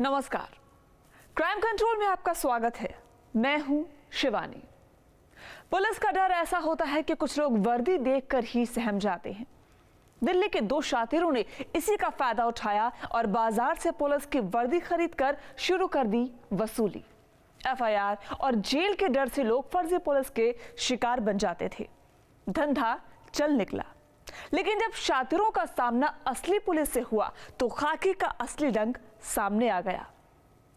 नमस्कार, crime control में आपका स्वागत है। मैं हूं शिवानी। पुलिस का डर ऐसा होता है कि कुछ लोग वर्दी देखकर ही सहम जाते हैं। दिल्ली के दो शातिरों ने इसी का फायदा उठाया और बाजार से पुलिस की वर्दी खरीदकर शुरू कर दी वसूली। एफआईआर और जेल के डर से लोग फर्जी पुलिस के शिकार बन जाते थे। धंधा चल निकला, लेकिन जब शातिरों का सामना असली पुलिस से हुआ तो खाकी का असली रंग सामने आ गया।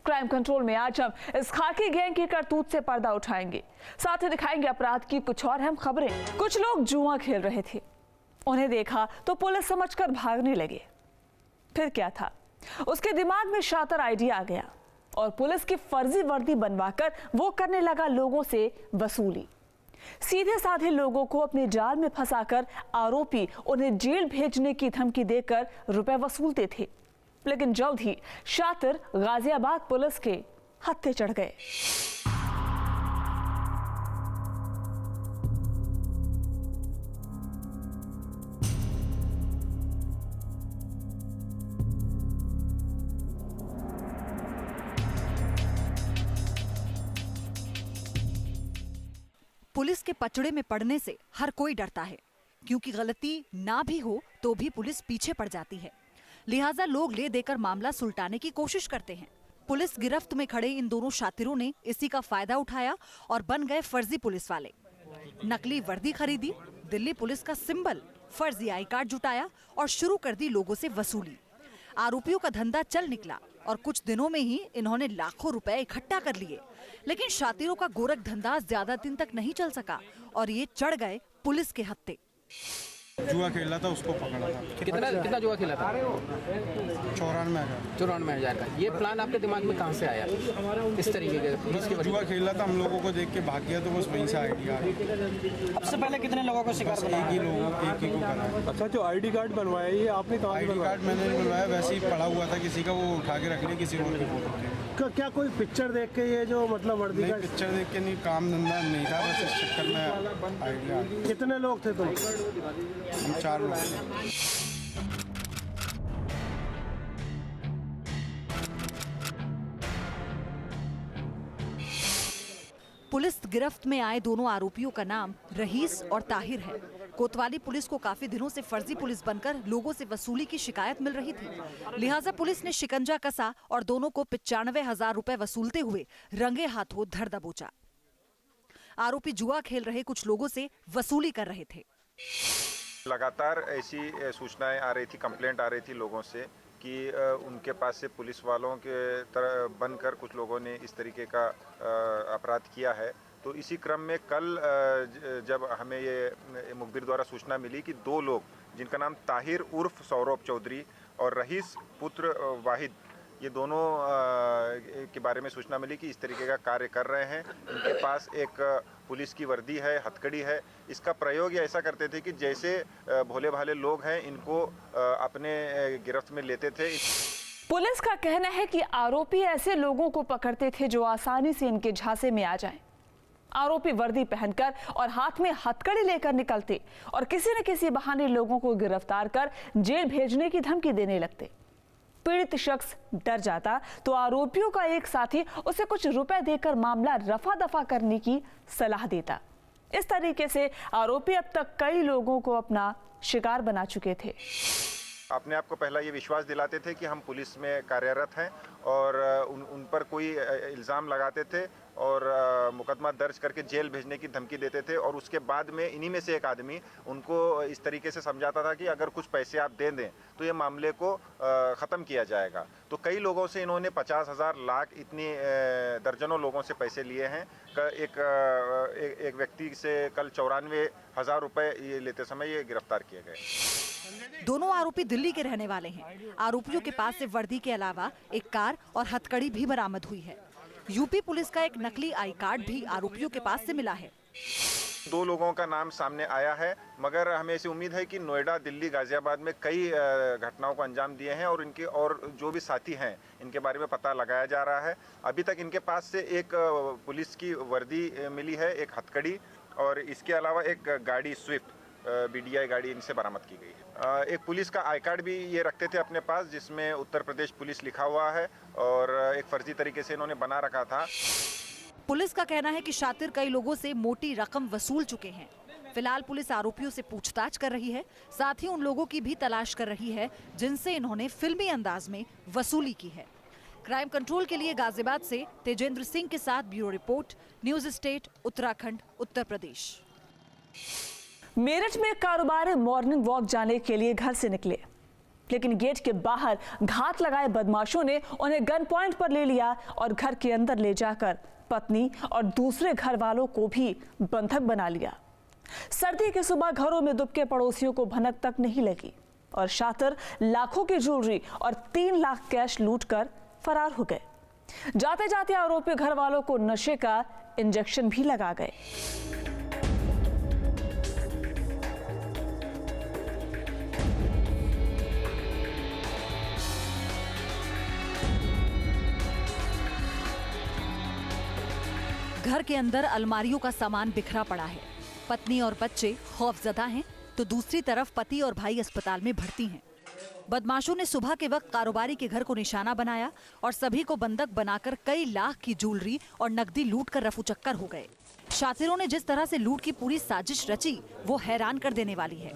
क्राइम कंट्रोल में आज हम इस खाकी गैंग की करतूत से पर्दा उठाएंगे, साथ ही दिखाएंगे अपराध की कुछ और अहम खबरें। कुछ लोग जुआ खेल रहे थे, उन्हें देखा तो पुलिस समझकर भागने लगे। फिर क्या था, उसके दिमाग में शातिर आइडिया आ गया और पुलिस की फर्जी वर्दी बनवाकर वो करने लगा लोगों से वसूली। सीधे साधे लोगों को अपने जाल में फंसाकर आरोपी उन्हें जेल भेजने की धमकी देकर रुपए वसूलते थे। लेकिन जल्द ही शातिर गाजियाबाद पुलिस के हत्थे चढ़ गए। पुलिस के पचड़े में पड़ने से हर कोई डरता है, क्योंकि गलती ना भी हो तो भी पुलिस पीछे पड़ जाती है। लिहाजा लोग ले देकर मामला सुलटाने की कोशिश करते हैं। पुलिस गिरफ्त में खड़े इन दोनों शातिरों ने इसी का फायदा उठाया और बन गए फर्जी पुलिस वाले। नकली वर्दी खरीदी, दिल्ली पुलिस का सिंबल, फर्जी आई कार्ड जुटाया और शुरू कर दी लोगों से वसूली। आरोपियों का धंधा चल निकला और कुछ दिनों में ही इन्होंने लाखों रुपए इकट्ठा कर लिए। लेकिन शातिरों का गोरख धंधा ज्यादा दिन तक नहीं चल सका और ये चढ़ गए पुलिस के हत्थे। जुआ खेला था, उसको पकड़ा था। कितना जुआ खेला था? 94,000 का। ये प्लान आपके दिमाग में कहाँ से आया इस तरीके के पुलिस के? जुआ खेला था, हम लोगों को देख के भाग गया, तो बस वहीं से आइडिया। सबसे पहले कितने लोगों को शिकार बनाया? एक ही को करा। अच्छा, जो आईडी कार्ड बनवाया ये आपने कहाँ? आईडी कार्ड मैंने नहीं बनवाया, वैसे ही पड़ा हुआ था किसी का, वो उठा के रख लिया किसी और की फोटो। क्या कोई पिक्चर देख के ये जो मतलब वर्दी का? पिक्चर देख के नहीं, काम धंधा नहीं था, बस इस चक्कर में आइडिया। कितने लोग थे तुम? हम 4 लोग थे। पुलिस गिरफ्त में आए दोनों आरोपियों का नाम रहीस और ताहिर है। कोतवाली पुलिस को काफी दिनों से फर्जी पुलिस बनकर लोगों से वसूली की शिकायत मिल रही थी। लिहाजा पुलिस ने शिकंजा कसा और दोनों को 95,000 रुपए वसूलते हुए रंगे हाथों धर दबोचा। आरोपी जुआ खेल रहे कुछ लोगों से वसूली कर रहे थे। लगातार ऐसी सूचनाएं आ रही थी, कंप्लेंट आ रही थी लोगों से कि उनके पास से पुलिस वालों के तरह बनकर कुछ लोगों ने इस तरीके का अपराध किया है। तो इसी क्रम में कल जब हमें ये मुखबिर द्वारा सूचना मिली कि 2 लोग, जिनका नाम ताहिर उर्फ सौरभ चौधरी और रहीस पुत्र वाहिद, ये दोनों के बारे में सूचना मिली कि इस तरीके का कार्य कर रहे हैं। इनके पास एक पुलिस की वर्दी है, हथकड़ी है। इसका प्रयोग ये ऐसा करते थे कि जैसे भोले भाले लोग हैं, इनको अपने गिरफ्त में लेते थे। पुलिस का कहना है कि आरोपी ऐसे लोगों को पकड़ते थे जो आसानी से इनके झांसे में आ जाएं। आरोपी वर्दी पहनकर और हाथ में हथकड़ी लेकर निकलते और किसी न किसी बहाने लोगों को गिरफ्तार कर जेल भेजने की धमकी देने लगते। पीड़ित शख्स डर जाता तो आरोपियों का एक साथी उसे कुछ रुपए देकर मामला रफा दफा करने की सलाह देता। इस तरीके से आरोपी अब तक कई लोगों को अपना शिकार बना चुके थे। अपने आप को पहला ये विश्वास दिलाते थे कि हम पुलिस में कार्यरत हैं और उन पर कोई इल्ज़ाम लगाते थे और मुकदमा दर्ज करके जेल भेजने की धमकी देते थे। और उसके बाद में इन्हीं में से एक आदमी उनको इस तरीके से समझाता था कि अगर कुछ पैसे आप दे दें तो ये मामले को ख़त्म किया जाएगा। तो कई लोगों से इन्होंने 50,000, लाख, इतनी दर्जनों लोगों से पैसे लिए हैं। एक व्यक्ति से कल 94,000 रुपये ये लेते समय ये गिरफ्तार किए गए। दोनों आरोपी दिल्ली के रहने वाले हैं। आरोपियों के पास से वर्दी के अलावा एक कार और हथकड़ी भी बरामद हुई है। यूपी पुलिस का एक नकली आई कार्ड भी आरोपियों के पास से मिला है। 2 लोगों का नाम सामने आया है, मगर हमें ऐसी उम्मीद है कि नोएडा, दिल्ली, गाजियाबाद में कई घटनाओं को अंजाम दिए हैं और इनके और जो भी साथी हैं इनके बारे में पता लगाया जा रहा है। अभी तक इनके पास से एक पुलिस की वर्दी मिली है, एक हथकड़ी और इसके अलावा एक गाड़ी स्विफ्ट BDI गाड़ी इनसे बरामद की गई है। एक पुलिस का आई कार्ड भी ये रखते थे अपने पास, जिसमें उत्तर प्रदेश पुलिस लिखा हुआ है और एक फर्जी तरीके से इन्होंने बना रखा था। पुलिस का कहना है कि शातिर कई लोगों से मोटी रकम वसूल चुके हैं। फिलहाल पुलिस आरोपियों से पूछताछ कर रही है, साथ ही उन लोगों की भी तलाश कर रही है जिनसे इन्होंने फिल्मी अंदाज में वसूली की है। क्राइम कंट्रोल के लिए गाजियाबाद से तेजेंद्र सिंह के साथ bureau report, news state, Uttarakhand, Uttar Pradesh. Meerut में कारोबारी मॉर्निंग वॉक जाने के लिए घर से निकले, लेकिन गेट के बाहर घात लगाए बदमाशों ने उन्हें गन पॉइंट पर ले लिया और घर के अंदर ले जाकर पत्नी और दूसरे घर वालों को भी बंधक बना लिया। सर्दी की सुबह घरों में दुबके पड़ोसियों को भनक तक नहीं लगी और शातिर लाखों की ज्वेलरी और 3 लाख कैश लूटकर फरार हो गए। जाते जाते आरोपी घर वालों को नशे का इंजेक्शन भी लगा गए। घर के अंदर अलमारियों का सामान बिखरा पड़ा है। पत्नी और बच्चे खौफजदा हैं, तो दूसरी तरफ पति और भाई अस्पताल में भर्ती हैं। बदमाशों ने सुबह के वक्त कारोबारी के घर को निशाना बनाया और सभी को बंधक बनाकर कई लाख की ज्वेलरी और नकदी लूट कर रफूचक्कर हो गए। शातिरों ने जिस तरह से लूट की पूरी साजिश रची, वो हैरान कर देने वाली है।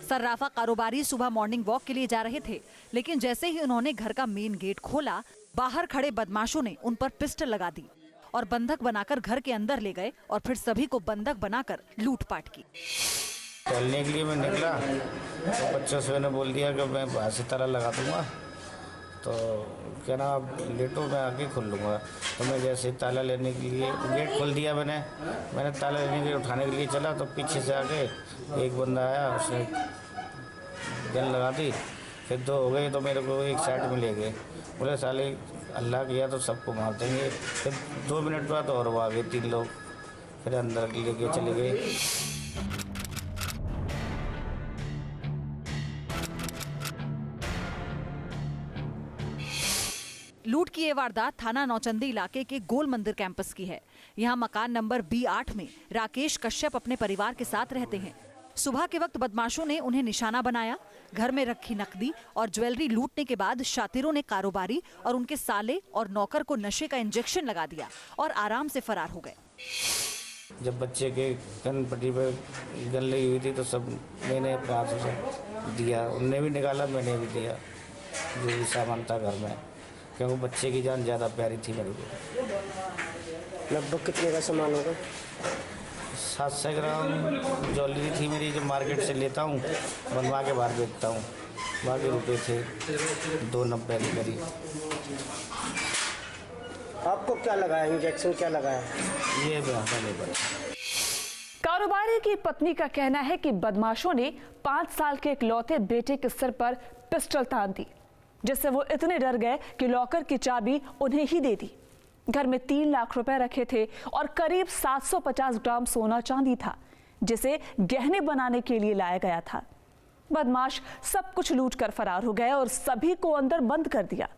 सर्राफा कारोबारी सुबह मॉर्निंग वॉक के लिए जा रहे थे, लेकिन जैसे ही उन्होंने घर का मेन गेट खोला, बाहर खड़े बदमाशों ने उन पर पिस्टल लगा दी और बंधक बनाकर घर के अंदर ले गए और फिर सभी को बंधक बनाकर लूटपाट की। टहलने के लिए मैं निकला तो बच्चों से मैंने बोल दिया कि मैं बाहर से ताला लगा दूंगा, तो क्या ना आप लेटो, मैं आके खोल लूँगा। तो मैं जैसे ताला लेने के लिए गेट खोल दिया, मैंने ताला लेने के लिए उठाने के लिए चला तो पीछे से आके एक बंदा आया, उसने गन लगा दी। फिर 2 हो गए तो मेरे को एक साइड में ले गए, बोले साले अल्लाह किया तो सबको मार देंगे। फिर 2 मिनट बाद और वो आ गए 3 लोग, फिर अंदर लेके चले गए। लूट की ये वारदात थाना नौचंदी इलाके के गोल मंदिर कैंपस की है। यहाँ मकान नंबर B8 में राकेश कश्यप अपने परिवार के साथ रहते हैं। सुबह के वक्त बदमाशों ने उन्हें निशाना बनाया। घर में रखी नकदी और ज्वेलरी लूटने के बाद शातिरों ने कारोबारी और उनके साले और नौकर को नशे का इंजेक्शन लगा दिया और आराम से फरार हो गए। जब बच्चे के गन पट्टी पे गन लगी हुई थी तो सब मैंने अपने हाथों से दिया, उनने भी निकाला, मैंने भी दिया जो भी सामान था घर में, क्योंकि बच्चे की जान ज़्यादा प्यारी थी मेरे को। लगभग कितने का सामान होगा? 700 ग्राम ज्वेलरी थी मेरी, जो मार्केट से लेता हूँ, बनवा के बाहर बेचता हूँ। बाकी रुपए थे 290 के करीब। आपको क्या लगा है, इंजेक्शन क्या लगा है? ये हमें नहीं पता। कारोबारी की पत्नी का कहना है कि बदमाशों ने 5 साल के इकलौते बेटे के सिर पर पिस्टल तान दी, जिससे वो इतने डर गए कि लॉकर की चाबी उन्हें ही दे दी। घर में 3 लाख रुपए रखे थे और करीब 750 ग्राम सोना चांदी था, जिसे गहने बनाने के लिए लाया गया था। बदमाश सब कुछ लूट कर फरार हो गए और सभी को अंदर बंद कर दिया।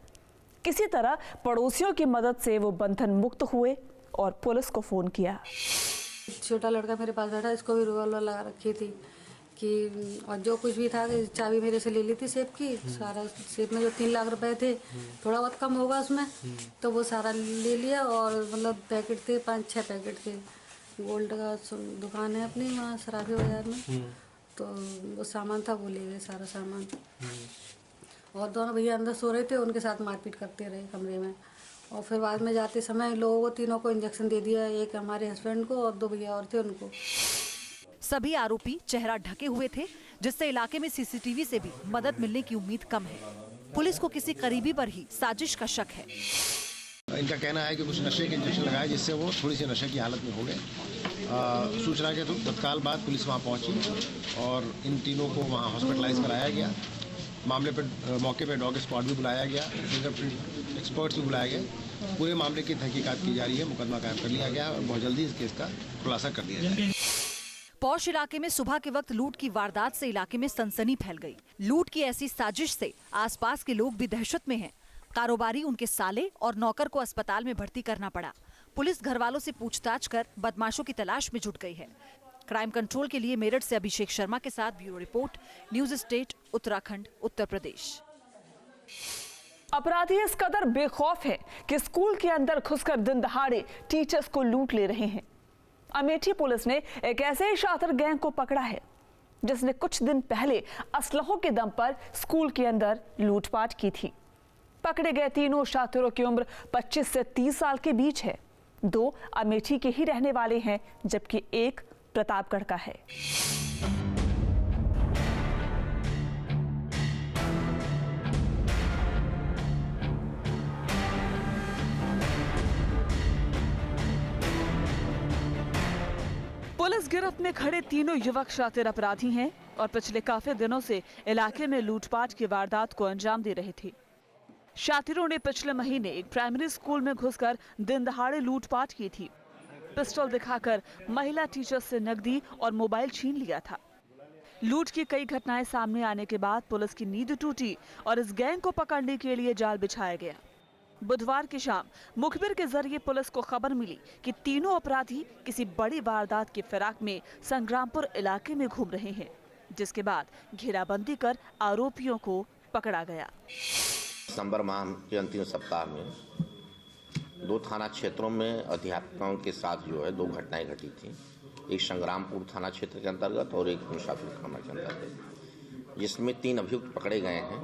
किसी तरह पड़ोसियों की मदद से वो बंधन मुक्त हुए और पुलिस को फोन किया। छोटा लड़का मेरे पास बैठा, इसको भी रिवॉल्वर लगा रखी थी कि और जो कुछ भी था, चाबी मेरे से ले ली थी सेफ की। सारा सेफ में जो 3 लाख रुपए थे, थोड़ा बहुत कम होगा उसमें, तो वो सारा ले लिया। और मतलब पैकेट थे, 5-6 पैकेट थे। गोल्ड का दुकान है अपनी वहाँ सराफी बाजार में, तो वो सामान था वो ले गए सारा सामान। और दोनों भैया अंदर सो रहे थे, उनके साथ मारपीट करते रहे कमरे में। और फिर बाद में जाते समय लोगों को, तीनों को इंजेक्शन दे दिया, एक हमारे हस्बैंड को और 2 भैया और थे उनको। सभी आरोपी चेहरा ढके हुए थे, जिससे इलाके में सीसीटीवी से भी मदद मिलने की उम्मीद कम है। पुलिस को किसी करीबी पर ही साजिश का शक है। इनका कहना है कि कुछ नशे के इंजेक्शन लगाए, जिससे वो थोड़ी सी नशे की हालत में हो गए। सूचना के तत्काल बाद पुलिस वहां पहुंची और इन तीनों को वहां हॉस्पिटलाइज कराया गया। मामले पर मौके पर डॉग स्क्वाड भी बुलाया गया, फिंगरप्रिंट एक्सपर्ट्स भी बुलाए गए। पूरे मामले की तहकीकात की जा रही है, मुकदमा कायम कर लिया गया और बहुत जल्दी इस केस का खुलासा कर दिया जाएगा। पौष इलाके में सुबह के वक्त लूट की वारदात से इलाके में सनसनी फैल गई। लूट की ऐसी साजिश से आसपास के लोग भी दहशत में हैं। कारोबारी, उनके साले और नौकर को अस्पताल में भर्ती करना पड़ा। पुलिस घर वालों से पूछताछ कर बदमाशों की तलाश में जुट गई है। क्राइम कंट्रोल के लिए मेरठ से अभिषेक शर्मा के साथ bureau report, news state, Uttarakhand, Uttar Pradesh. अपराधी इस कदर बेखौफ है कि स्कूल के अंदर घुसकर दिन दहाड़े टीचर्स को लूट ले रहे हैं। अमेठी पुलिस ने एक ऐसे ही शातिर गैंग को पकड़ा है जिसने कुछ दिन पहले असलहों के दम पर स्कूल के अंदर लूटपाट की थी। पकड़े गए तीनों शातिरों की उम्र 25 से 30 साल के बीच है। 2 अमेठी के ही रहने वाले हैं जबकि एक प्रतापगढ़ का है। पुलिस गिरफ्त में खड़े तीनों युवक शातिर अपराधी हैं और पिछले काफी दिनों से इलाके में लूटपाट की वारदात को अंजाम दे रहे थे। शातिरों ने पिछले महीने एक प्राइमरी स्कूल में घुसकर दिन दहाड़े लूटपाट की थी। पिस्टल दिखाकर महिला टीचर से नकदी और मोबाइल छीन लिया था। लूट की कई घटनाएं सामने आने के बाद पुलिस की नींद टूटी और इस गैंग को पकड़ने के लिए जाल बिछाया गया। बुधवार की शाम मुखबिर के जरिए पुलिस को खबर मिली कि तीनों अपराधी किसी बड़ी वारदात की फिराक में संग्रामपुर इलाके में घूम रहे हैं, जिसके बाद घेराबंदी कर आरोपियों को पकड़ा गया। दिसंबर माह के अंतिम सप्ताह में 2 थाना क्षेत्रों में अध्यापकों के साथ जो है 2 घटनाएं घटी थी। एक संग्रामपुर थाना क्षेत्र के अंतर्गत और एक मुसाफिर थाना के अंतर्गत, जिसमें 3 अभियुक्त पकड़े गए हैं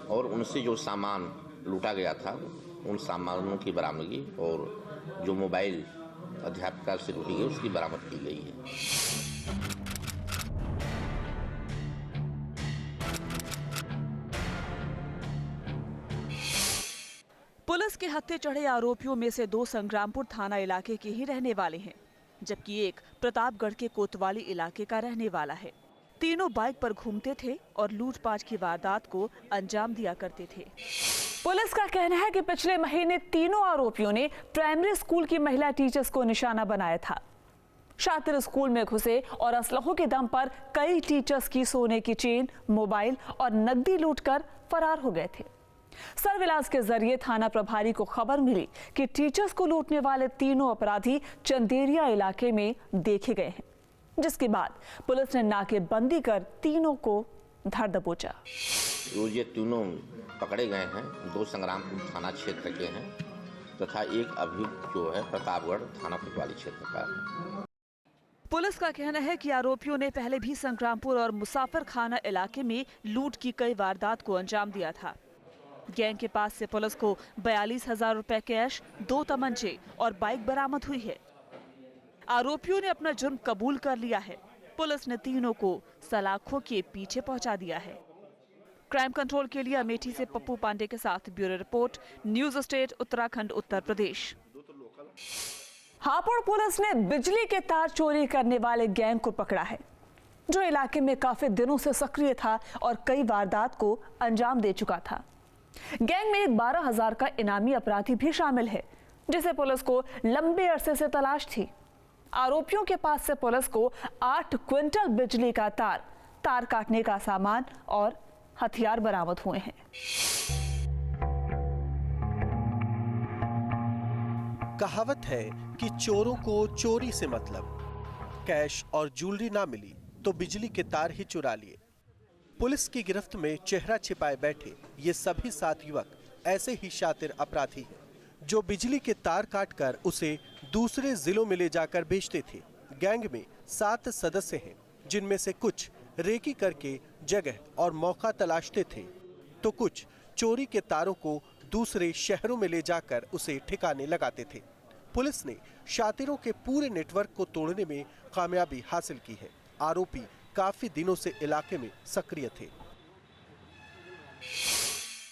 और उनसे जो सामान लूटा गया था उन सामानों की बरामदगी और जो मोबाइल अध्यापिका से लूटी गई उसकी बरामद की गई है। पुलिस के हत्थे चढ़े आरोपियों में से 2 संग्रामपुर थाना इलाके के ही रहने वाले हैं, जबकि एक प्रतापगढ़ के कोतवाली इलाके का रहने वाला है। तीनों बाइक पर घूमते थे और लूटपाट की वारदात को अंजाम दिया करते थे। पुलिस का कहना है कि पिछले महीने तीनों आरोपियों ने प्राइमरी स्कूल की महिला टीचर्स को निशाना बनाया था। शातिर स्कूल में घुसे और असलहों के दम पर कई टीचर्स की सोने की चेन, मोबाइल और नकदी लूटकर फरार हो गए थे। सर्विलांस के जरिए थाना प्रभारी को खबर मिली कि टीचर्स को लूटने वाले तीनों अपराधी चंदेरिया इलाके में देखे गए हैं, जिसके बाद पुलिस ने नाकेबंदी कर तीनों को धर दबोचा। ये तीनों पकड़े गए हैं, 2 संग्रामपुर थाना क्षेत्र के हैं तथा एक अभियुक्त जो है प्रतापगढ़ थाना कोतवाली क्षेत्र का है। पुलिस का कहना है कि आरोपियों ने पहले भी संग्रामपुर और मुसाफिर खाना इलाके में लूट की कई वारदात को अंजाम दिया था। गैंग के पास से पुलिस को 42,000 रुपए कैश, 2 तमंचे और बाइक बरामद हुई है। आरोपियों ने अपना जुर्म कबूल कर लिया है। पुलिस ने तीनों को सलाखों के पीछे पहुंचा दिया है। क्राइम कंट्रोल के लिए अमेठी से पप्पू पांडे के साथ bureau report, news state, Uttarakhand, Uttar Pradesh. Hapur police ने बिजली के तार चोरी करने वाले गैंग को पकड़ा है, जो इलाके में काफी दिनों से सक्रिय था और कई वारदात को अंजाम दे चुका था। गैंग में एक 12,000 का इनामी अपराधी भी शामिल है, जिसे पुलिस को लंबे अरसे से तलाश थी। आरोपियों के पास से पुलिस को 8 क्विंटल बिजली का तार काटने का सामान और हथियार बरामद हुए हैं। कहावत है कि चोरों को चोरी से मतलब, कैश और ज्वेलरी ना मिली तो बिजली के तार ही चुरा लिए। पुलिस की गिरफ्त में चेहरा छिपाए बैठे ये सभी 7 युवक ऐसे ही शातिर अपराधी हैं, जो बिजली के तार काटकर उसे दूसरे जिलों में ले जाकर बेचते थे। गैंग में 7 सदस्य हैं, जिनमें से कुछ रेकी करके जगह और मौका तलाशते थे, तो कुछ चोरी के तारों को दूसरे शहरों में ले जाकर उसे ठिकाने लगाते थे। पुलिस ने शातिरों के पूरे नेटवर्क को तोड़ने में कामयाबी हासिल की है। आरोपी काफी दिनों से इलाके में सक्रिय थे।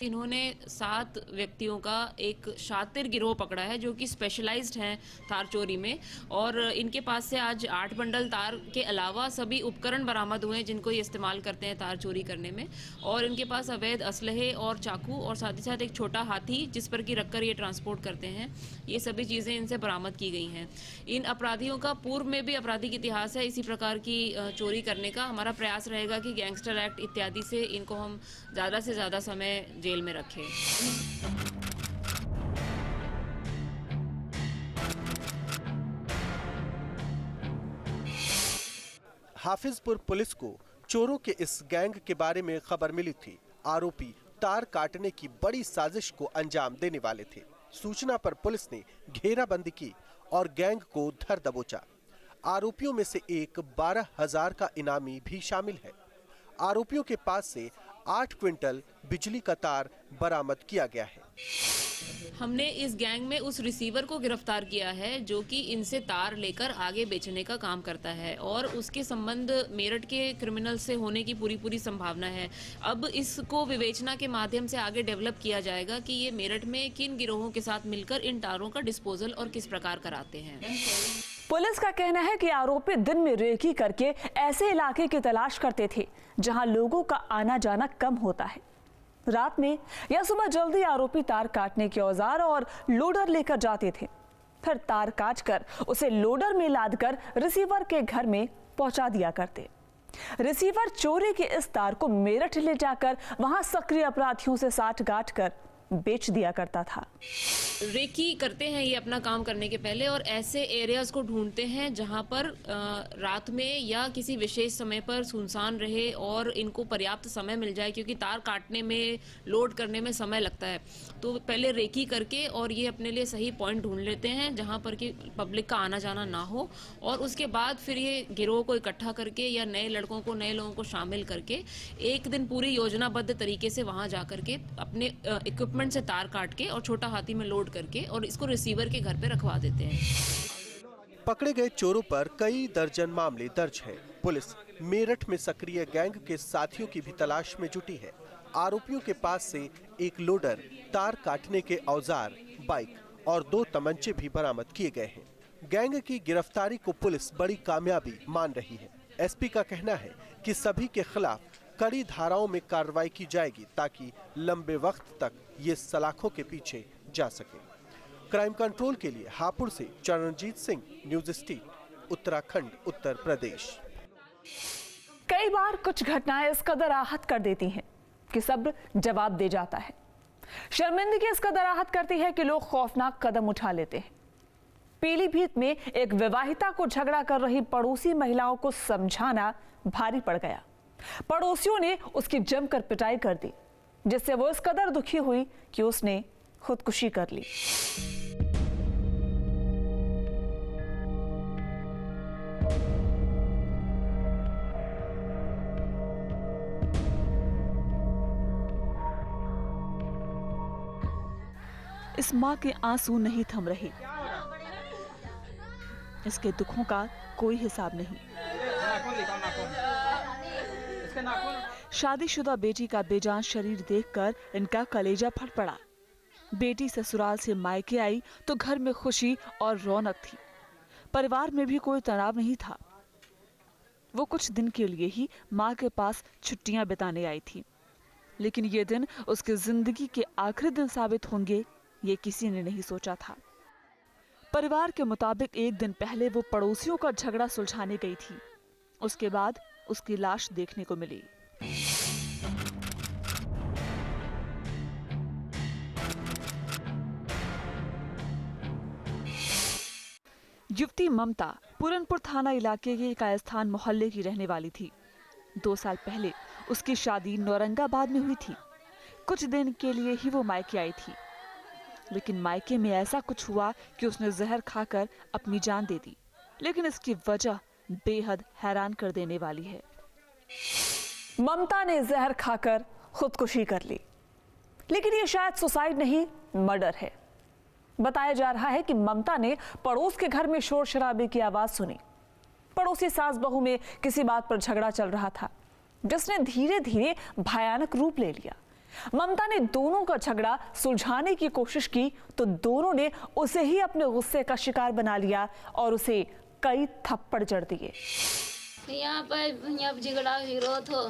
इन्होंने 7 व्यक्तियों का एक शातिर गिरोह पकड़ा है, जो कि स्पेशलाइज्ड हैं तार चोरी में, और इनके पास से आज 8 बंडल तार के अलावा सभी उपकरण बरामद हुए हैं जिनको ये इस्तेमाल करते हैं तार चोरी करने में। और इनके पास अवैध असलहे और चाकू और साथ ही साथ एक छोटा हाथी जिस पर कि रखकर ये ट्रांसपोर्ट करते हैं, ये सभी चीज़ें इनसे बरामद की गई हैं। इन अपराधियों का पूर्व में भी आपराधिक इतिहास है इसी प्रकार की चोरी करने का। हमारा प्रयास रहेगा कि गैंगस्टर एक्ट इत्यादि से इनको हम ज़्यादा से ज़्यादा समय जेल में रखें। हाफिजपुर पुलिस को चोरों के इस गैंग के बारे में खबर मिली थी। आरोपी तार काटने की बड़ी साजिश को अंजाम देने वाले थे। सूचना पर पुलिस ने घेराबंदी की और गैंग को धर दबोचा। आरोपियों में से एक 12,000 का इनामी भी शामिल है। आरोपियों के पास से 8 क्विंटल बिजली का तार बरामद किया गया है। हमने इस गैंग में उस रिसीवर को गिरफ्तार किया है जो कि इनसे तार लेकर आगे बेचने का काम करता है और उसके संबंध मेरठ के क्रिमिनल से होने की पूरी संभावना है। अब इसको विवेचना के माध्यम से आगे डेवलप किया जाएगा कि ये मेरठ में किन गिरोहों के साथ मिलकर इन तारों का डिस्पोजल और किस प्रकार कराते हैं। पुलिस का कहना है कि आरोपी दिन में रेकी करके ऐसे इलाके की तलाश करते थे जहां लोगों का आना जाना कम होता है। रात में या सुबह जल्दी आरोपी तार काटने के औजार और लोडर लेकर जाते थे, फिर तार काटकर उसे लोडर में लादकर रिसीवर के घर में पहुंचा दिया करते। रिसीवर चोरी के इस तार को मेरठ ले जाकर वहां सक्रिय अपराधियों से साठ-गांठ कर बेच दिया करता था। रेकी करते हैं ये अपना काम करने के पहले और ऐसे एरियाज को ढूंढते हैं जहां पर रात में या किसी विशेष समय पर सुनसान रहे और इनको पर्याप्त समय मिल जाए, क्योंकि तार काटने में लोड करने में समय लगता है। तो पहले रेकी करके और ये अपने लिए सही पॉइंट ढूंढ लेते हैं जहां पर कि पब्लिक का आना जाना ना हो और उसके बाद फिर ये गिरोह को इकट्ठा करके या नए लड़कों को नए लोगों को शामिल करके एक दिन पूरी योजनाबद्ध तरीके से वहां जा करके अपने इक्विपमेंट से तार काट के और छोटा हाथी में लोड करके और इसको रिसीवर के घर पे रखवा देते हैं। पकड़े गए चोरों पर कई दर्जन मामले दर्ज हैं। पुलिस मेरठ में सक्रिय गैंग के साथियों की भी तलाश में जुटी है। आरोपियों के पास से एक लोडर, तार काटने के औजार, बाइक और 2 तमंचे भी बरामद किए गए हैं। गैंग की गिरफ्तारी को पुलिस बड़ी कामयाबी मान रही है। एसपी का कहना है कि सभी के खिलाफ कड़ी धाराओं में कार्रवाई की जाएगी ताकि लंबे वक्त तक ये सलाखों के पीछे जा सके। क्राइम कंट्रोल के लिए हापुड़ से चरणजीत सिंह, न्यूज स्टील, उत्तराखंड, उत्तर प्रदेश। कई बार कुछ घटनाएं इस कदर आहत कर देती हैं कि सब्र जवाब दे जाता है। शर्मिंदगी इस कदर आहत करती है कि लोग खौफनाक कदम उठा लेते हैं। पीलीभीत में एक विवाहिता को झगड़ा कर रही पड़ोसी महिलाओं को समझाना भारी पड़ गया। पड़ोसियों ने उसकी जमकर पिटाई कर दी, जिससे वो इस कदर दुखी हुई कि उसने खुदकुशी कर ली। इस मां के आंसू नहीं थम रहे। इसके दुखों का कोई हिसाब नहीं। शादीशुदा बेटी का बेजान शरीर देखकर इनका कलेजा फट पड़ा। बेटी ससुराल से मायके आई तो घर में खुशी और रौनक थी। परिवार में भी कोई तनाव नहीं था। वो कुछ दिन के लिए ही माँ के पास छुट्टियां बिताने आई थी, लेकिन ये दिन उसकी जिंदगी के आखिरी दिन साबित होंगे, ये किसी ने नहीं सोचा था। परिवार के मुताबिक एक दिन पहले वो पड़ोसियों का झगड़ा सुलझाने गई थी। उसके बाद उसकी लाश देखने को मिली। युवती ममता पूरनपुर थाना इलाके के कायस्थान मोहल्ले की रहने वाली थी। 2 साल पहले उसकी शादी औरंगाबाद में हुई थी। कुछ दिन के लिए ही वो मायके आई थी, लेकिन मायके में ऐसा कुछ हुआ कि उसने जहर खाकर अपनी जान दे दी। लेकिन इसकी वजह बेहद हैरान कर देने वाली है। ममता ने जहर खाकर खुदकुशी कर ली, लेकिन ये शायद सुसाइड नहीं, मर्डर है। बताया जा रहा है कि ममता ने पड़ोस के घर में शोर शराबे की आवाज सुनी। पड़ोसी सास बहू में किसी बात पर झगड़ा चल रहा था, जिसने धीरे धीरे भयानक रूप ले लिया। ममता ने दोनों का झगड़ा सुलझाने की कोशिश की तो दोनों ने उसे ही अपने गुस्से का शिकार बना लिया और उसे कई थप्पड़ जड़ दिए। यहाँ पर झगड़ा विरोध हो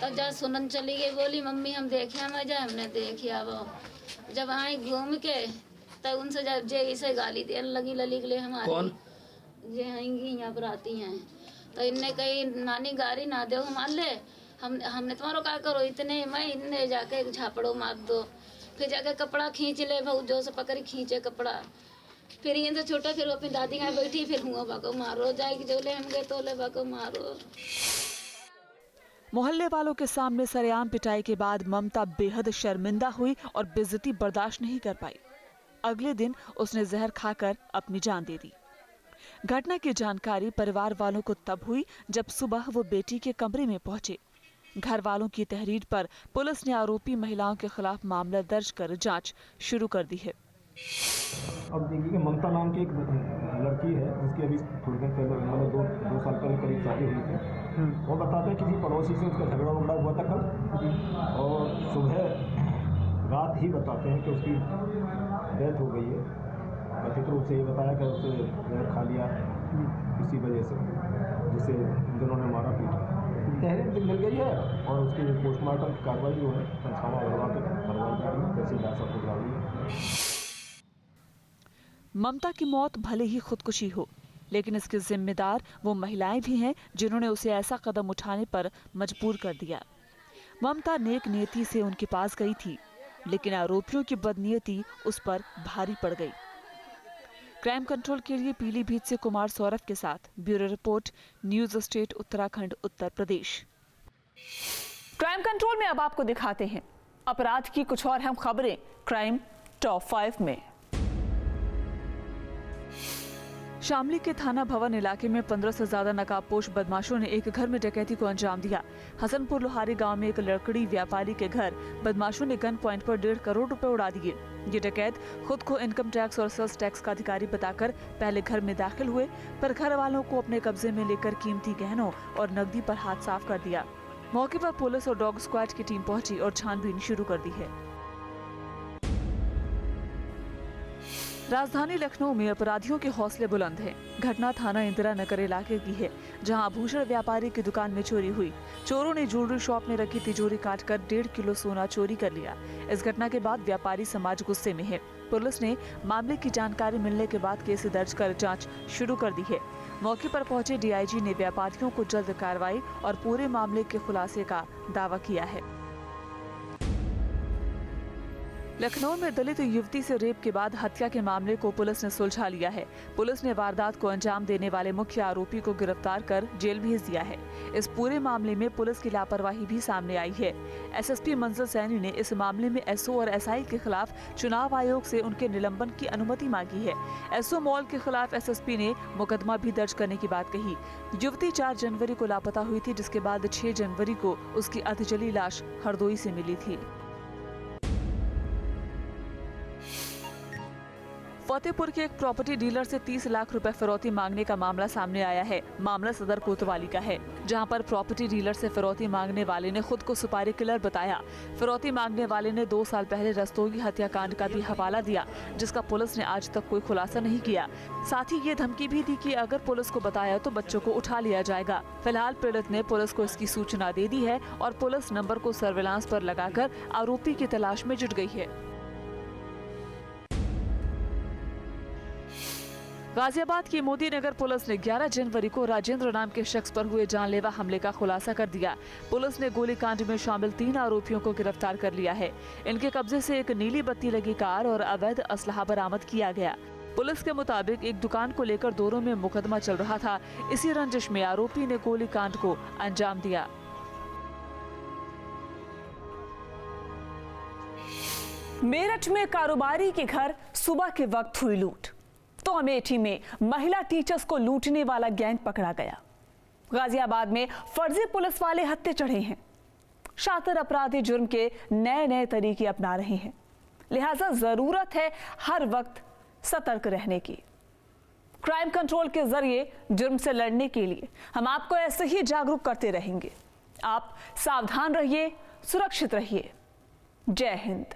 तब जब सुनन चली गई, बोली मम्मी हम देखे मजा, हमने देखिया। वो जब आई घूम के तब उनसे जब जे इसे गाली देने लगी, लली के लिए हमारी कौन ये आएंगी यहाँ पर आती हैं, तो इनने कही नानी गाड़ी ना दो मान ले, हमने तुम्हारा क्या करो इतने मैं इनने जाके झापड़ो मार दो। फिर जाके कपड़ा खींच ले, भाऊ जो से पकड़ी खींचे कपड़ा, फिर ये तो छोटा, फिर वो अपनी दादी यहाँ बैठी, फिर हुआ बाको मारो जाएगी, जो ले हम गए तो ले बाको मारो। मोहल्ले वालों के सामने सरेआम पिटाई के बाद ममता बेहद शर्मिंदा हुई और बेइज्जती बर्दाश्त नहीं कर पाई। अगले दिन उसने जहर खाकर अपनी जान दे दी। घटना की जानकारी परिवार वालों को तब हुई जब सुबह वो बेटी के कमरे में पहुंचे। घर वालों की तहरीर पर पुलिस ने आरोपी महिलाओं के खिलाफ मामला दर्ज कर जांच शुरू कर दी है। अब देखिए कि ममता नाम की एक लड़की है जिसकी अभी थोड़ी दिन पहले मतलब दो साल पहले करीब शादी हुई थी। वो बताते हैं किसी पड़ोसी से उसका झगड़ा वगड़ा हुआ था कल, और सुबह रात ही बताते हैं कि उसकी डेथ हो गई है। कथित रूप से ये बताया कि उससे जहर खा लिया इसी वजह से, जिससे जिन्होंने मारा पीटा। तहरीर मिल गई है और उसकी पोस्टमार्टम की कार्रवाई जो है पंचनामा करवा के कार्रवाई की गई, तहसीलदार साहब को बुला ली। ममता की मौत भले ही खुदकुशी हो, लेकिन इसके जिम्मेदार वो महिलाएं भी हैं जिन्होंने उसे ऐसा कदम उठाने पर मजबूर कर दिया। ममता नेक नियति से उनके पास गई थी, लेकिन आरोपियों की बदनीयती उस पर भारी पड़ गई। क्राइम कंट्रोल के लिए पीलीभीत से कुमार सौरभ के साथ bureau report, news state Uttarakhand, Uttar Pradesh. Crime control में अब आपको दिखाते हैं अपराध की कुछ और अहम खबरें क्राइम टॉप 5 में। शामली के थाना भवन इलाके में 15 से ज्यादा नकाबपोश बदमाशों ने एक घर में डकैती को अंजाम दिया। हसनपुर लोहारी गांव में एक लकड़ी व्यापारी के घर बदमाशों ने गन पॉइंट पर 1.5 करोड़ रुपए उड़ा दिए। ये डकैत खुद को इनकम टैक्स और सेल्स टैक्स का अधिकारी बताकर पहले घर में दाखिल हुए, पर घर वालों को अपने कब्जे में लेकर कीमती गहनों और नकदी पर हाथ साफ कर दिया। मौके पर पुलिस और डॉग स्क्वाड की टीम पहुंची और छानबीन शुरू कर दी है। राजधानी लखनऊ में अपराधियों के हौसले बुलंद हैं। घटना थाना इंदिरा नगर इलाके की है, जहां आभूषण व्यापारी की दुकान में चोरी हुई। चोरों ने ज्वेलरी शॉप में रखी तिजोरी काटकर 1.5 किलो सोना चोरी कर लिया। इस घटना के बाद व्यापारी समाज गुस्से में है। पुलिस ने मामले की जानकारी मिलने के बाद केस दर्ज कर जांच शुरू कर दी है। मौके पर पहुंचे डीआईजी ने व्यापारियों को जल्द कार्रवाई और पूरे मामले के खुलासे का दावा किया है। लखनऊ में दलित युवती से रेप के बाद हत्या के मामले को पुलिस ने सुलझा लिया है। पुलिस ने वारदात को अंजाम देने वाले मुख्य आरोपी को गिरफ्तार कर जेल भेज दिया है। इस पूरे मामले में पुलिस की लापरवाही भी सामने आई है। एसएसपी मंजिल सैनी ने इस मामले में एसओ और एसआई के खिलाफ चुनाव आयोग से उनके निलंबन की अनुमति मांगी है। एसओ मॉल के खिलाफ एसएसपी ने मुकदमा भी दर्ज करने की बात कही। युवती 4 जनवरी को लापता हुई थी, जिसके बाद 6 जनवरी को उसकी अधजली लाश हरदोई से मिली थी। फतेहपुर के एक प्रॉपर्टी डीलर से 30 लाख रुपए फिरौती मांगने का मामला सामने आया है। मामला सदर कोतवाली का है, जहां पर प्रॉपर्टी डीलर से फिरौती मांगने वाले ने खुद को सुपारी किलर बताया। फिरौती मांगने वाले ने 2 साल पहले रस्तोगी हत्याकांड का भी हवाला दिया, जिसका पुलिस ने आज तक कोई खुलासा नहीं किया। साथ ही ये धमकी भी दी कि अगर पुलिस को बताया तो बच्चों को उठा लिया जाएगा। फिलहाल पीड़ित ने पुलिस को इसकी सूचना दे दी है और पुलिस नंबर को सर्विलांस पर लगाकर आरोपी की तलाश में जुट गई है। गाजियाबाद की मोदी नगर पुलिस ने 11 जनवरी को राजेंद्र नाम के शख्स पर हुए जानलेवा हमले का खुलासा कर दिया। पुलिस ने गोलीकांड में शामिल 3 आरोपियों को गिरफ्तार कर लिया है। इनके कब्जे से एक नीली बत्ती लगी कार और अवैध असलहा बरामद किया गया। पुलिस के मुताबिक एक दुकान को लेकर दोनों में मुकदमा चल रहा था। इसी रंजिश में आरोपी ने गोलीकांड को अंजाम दिया। मेरठ में कारोबारी के घर सुबह के वक्त हुई लूट, तो अमेठी में महिला टीचर्स को लूटने वाला गैंग पकड़ा गया। गाजियाबाद में फर्जी पुलिस वाले हत्थे चढ़े हैं। शातिर अपराधी जुर्म के नए नए तरीके अपना रहे हैं, लिहाजा जरूरत है हर वक्त सतर्क रहने की। क्राइम कंट्रोल के जरिए जुर्म से लड़ने के लिए हम आपको ऐसे ही जागरूक करते रहेंगे। आप सावधान रहिए, सुरक्षित रहिए। जय हिंद।